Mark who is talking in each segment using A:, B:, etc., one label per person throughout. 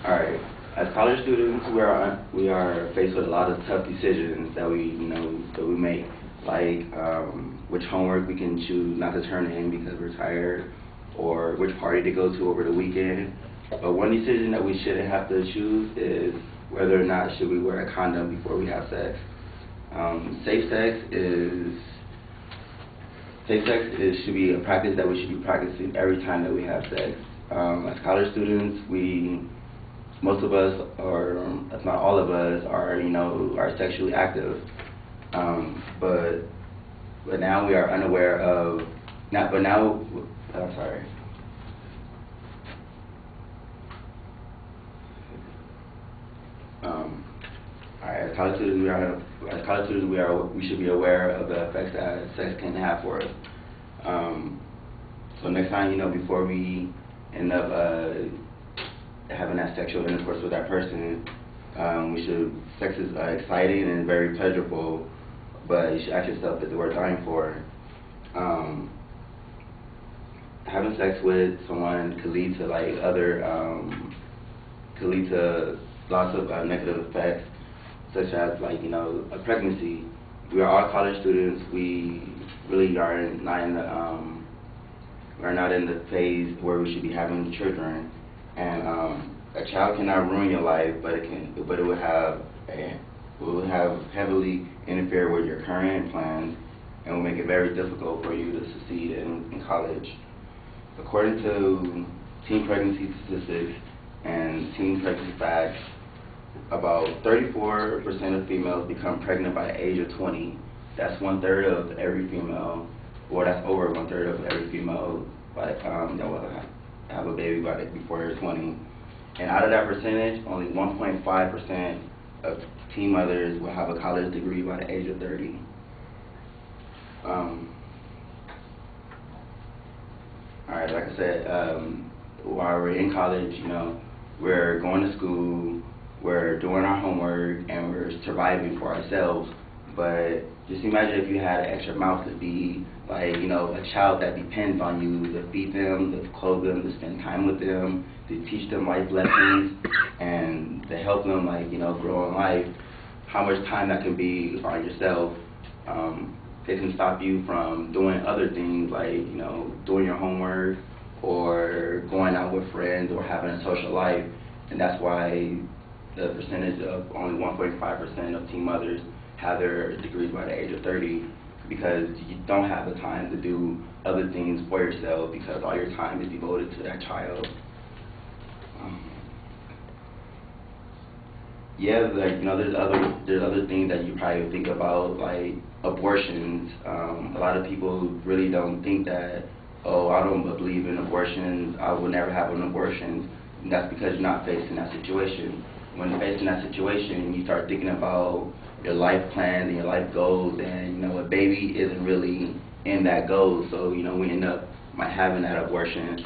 A: All right. As college students, we are faced with a lot of tough decisions that we make, like which homework we can choose not to turn in because we're tired, or which party to go to over the weekend. But one decision that we shouldn't have to choose is whether or not should we wear a condom before we have sex. Safe sex should be a practice that we should be practicing every time that we have sex. As college students, most of us, or if not all of us, are sexually active. But now we are unaware of not. But now, I'm sorry. All right, as college students, we should be aware of the effects that sex can have for us. So next time, before we end up having that sexual intercourse with that person, sex is exciting and very pleasurable, but you should ask yourself, is it worth dying for? Having sex with someone could lead to lots of negative effects, such as a pregnancy. We are all college students. We really are not in the phase where we should be having children. And a child cannot ruin your life, but it will have heavily interfere with your current plans and will make it very difficult for you to succeed in college. According to teen pregnancy statistics and teen pregnancy facts, about 34% of females become pregnant by the age of 20. That's 1/3 of every female, or that's over 1/3 of every female that will have a baby before they're 20. And out of that percentage, only 1.5% of teen mothers will have a college degree by the age of 30. All right, like I said, while we're in college, we're going to school, we're doing our homework, and we're surviving for ourselves. But just imagine if you had an extra mouth to feed, a child that depends on you to feed them, to clothe them, to spend time with them, to teach them life lessons, and to help them, grow in life. How much time that can be on yourself. It can stop you from doing other things like, doing your homework or going out with friends or having a social life. And that's why the percentage of only 1.5% of teen mothers have their degrees by the age of 30, because you don't have the time to do other things for yourself because all your time is devoted to that child. There's other things that you probably think about, like abortions. A lot of people really don't think that, oh, I don't believe in abortions, I will never have an abortion. And that's because you're not facing that situation. When you're facing that situation, you start thinking about your life plans and your life goals, and a baby isn't really in that goal, so we end up having that abortion.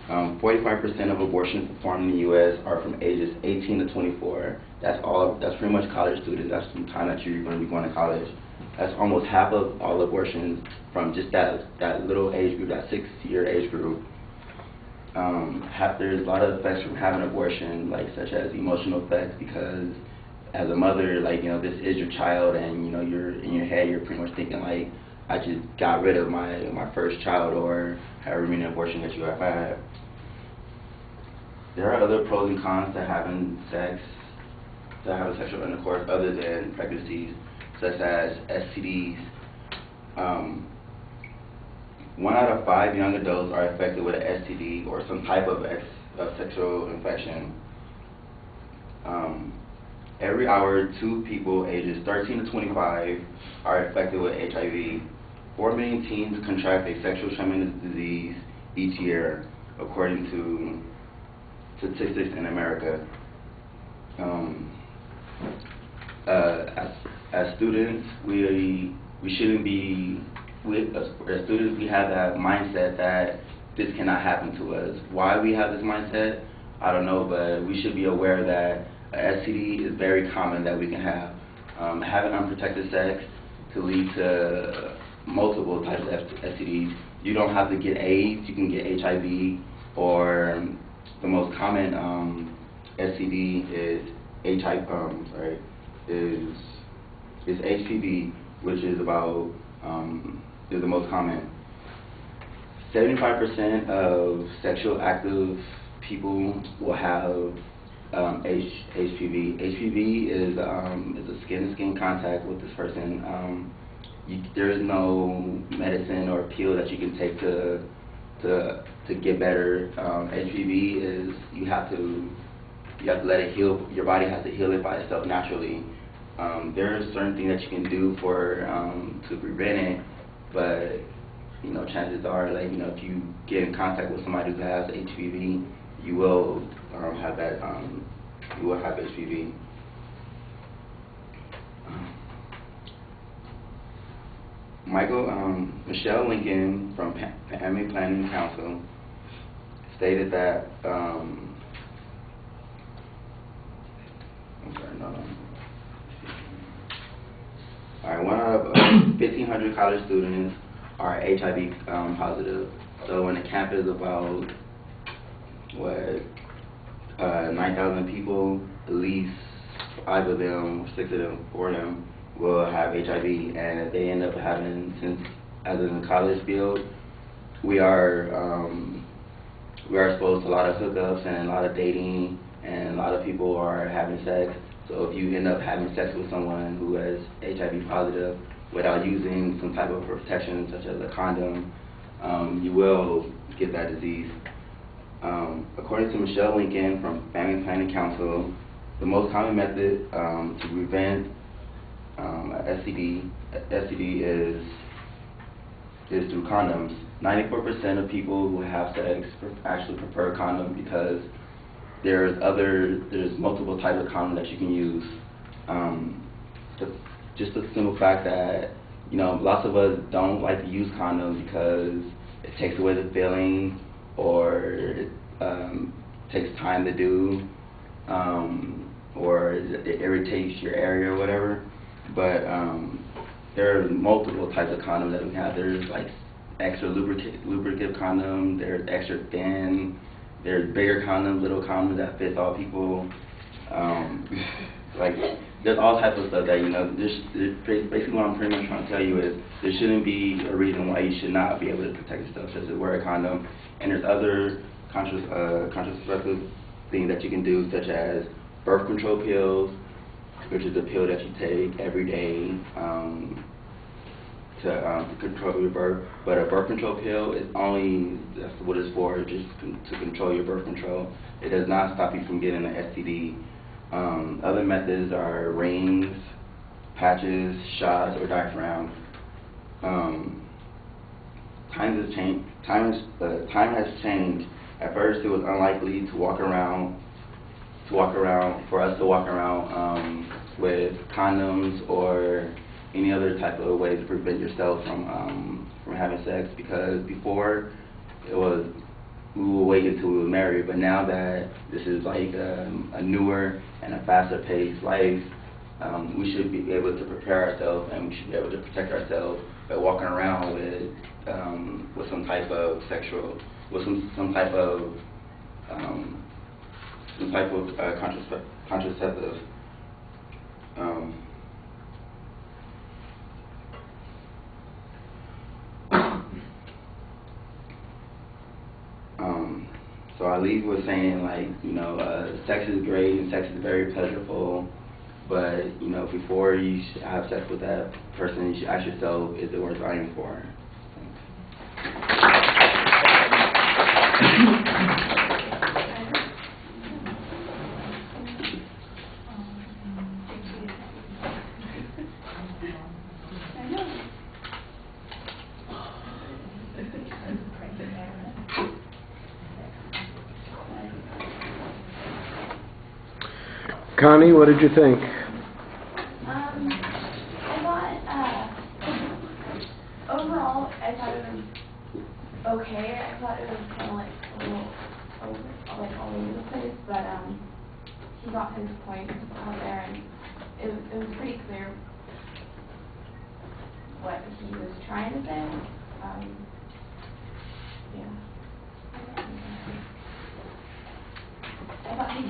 A: 45% of abortions performed in the U.S. are from ages 18 to 24. That's pretty much college students. That's the time that you're going to be going to college. That's almost half of all abortions from just that little age group, that 6-year age group. There's a lot of effects from having an abortion, such as emotional effects, because as a mother, this is your child, and you're in your head, you're pretty much thinking I just got rid of my first child, or however many abortions that you have had. There are other pros and cons to having sexual intercourse other than pregnancies, such as STDs. 1 out of 5 young adults are affected with an STD or some type of sexual infection. Every hour, 2 people ages 13 to 25 are affected with HIV. 4 million teens contract a sexual transmitted disease each year, according to statistics in America. As students, we shouldn't be. As students, we have that mindset that this cannot happen to us. Why we have this mindset, I don't know, but we should be aware that a STD is very common that we can have. Having unprotected sex could lead to multiple types of STDs. You don't have to get AIDS, you can get HIV, or the most common STD is is HPV, which is about is the most common. 75% of sexual active people will have HPV. HPV is a skin-to-skin contact with this person. There is no medicine or pill that you can take to get better. HPV is you have to let it heal. Your body has to heal it by itself naturally. There are certain things that you can do to prevent it, but chances are, like, if you get in contact with somebody who has HPV, you will have that. You will have HPV. Michelle Lincoln from Family Planning Council stated that. All right, one out of 1,500 college students are HIV positive. So in a campus about 9,000 people, at least 5 of them, 6 of them, 4 of them will have HIV, and they end up having, since as in the college field, we are exposed to a lot of hookups and a lot of dating, and a lot of people are having sex. So if you end up having sex with someone who is HIV positive without using some type of protection, such as a condom, you will get that disease. According to Michelle Lincoln from Family Planning Council, the most common method to prevent STD is through condoms. 94% of people who have sex actually prefer a condom because there's multiple types of condom that you can use. Just the simple fact that lots of us don't like to use condoms because it takes away the feeling, or it takes time to do, or it irritates your area or whatever. But there are multiple types of condoms that we have. There's like extra lubricant condoms, there's extra thin, there's bigger condoms, little condoms that fits all people. Like, there's all types of stuff that, basically what I'm pretty much trying to tell you is there shouldn't be a reason why you should not be able to protect yourself, such as wear a condom. And there's other contraceptive things that you can do, such as birth control pills, which is a pill that you take every day to control your birth. But a birth control pill is that's what it's for, just to control your birth control. It does not stop you from getting an STD. Other methods are rings, patches, shots, or diaphragm. Time has changed. At first, it was unlikely for us to walk around with condoms or any other type of way to prevent yourself from having sex, because before we would wait until we were married. But now that this is like a newer and a faster paced life, we should be able to prepare ourselves, and we should be able to protect ourselves by walking around with some type of contraceptive. So I leave with saying, like, sex is great and sex is very pleasurable, but before you have sex with that person, you should ask yourself, is it worth dying for?
B: Connie, what did you think?
C: Overall, I thought it was okay. I thought it was kind of like a little all over the place, but he got his point out there, and it was pretty clear what he was trying to say. Yeah. I thought he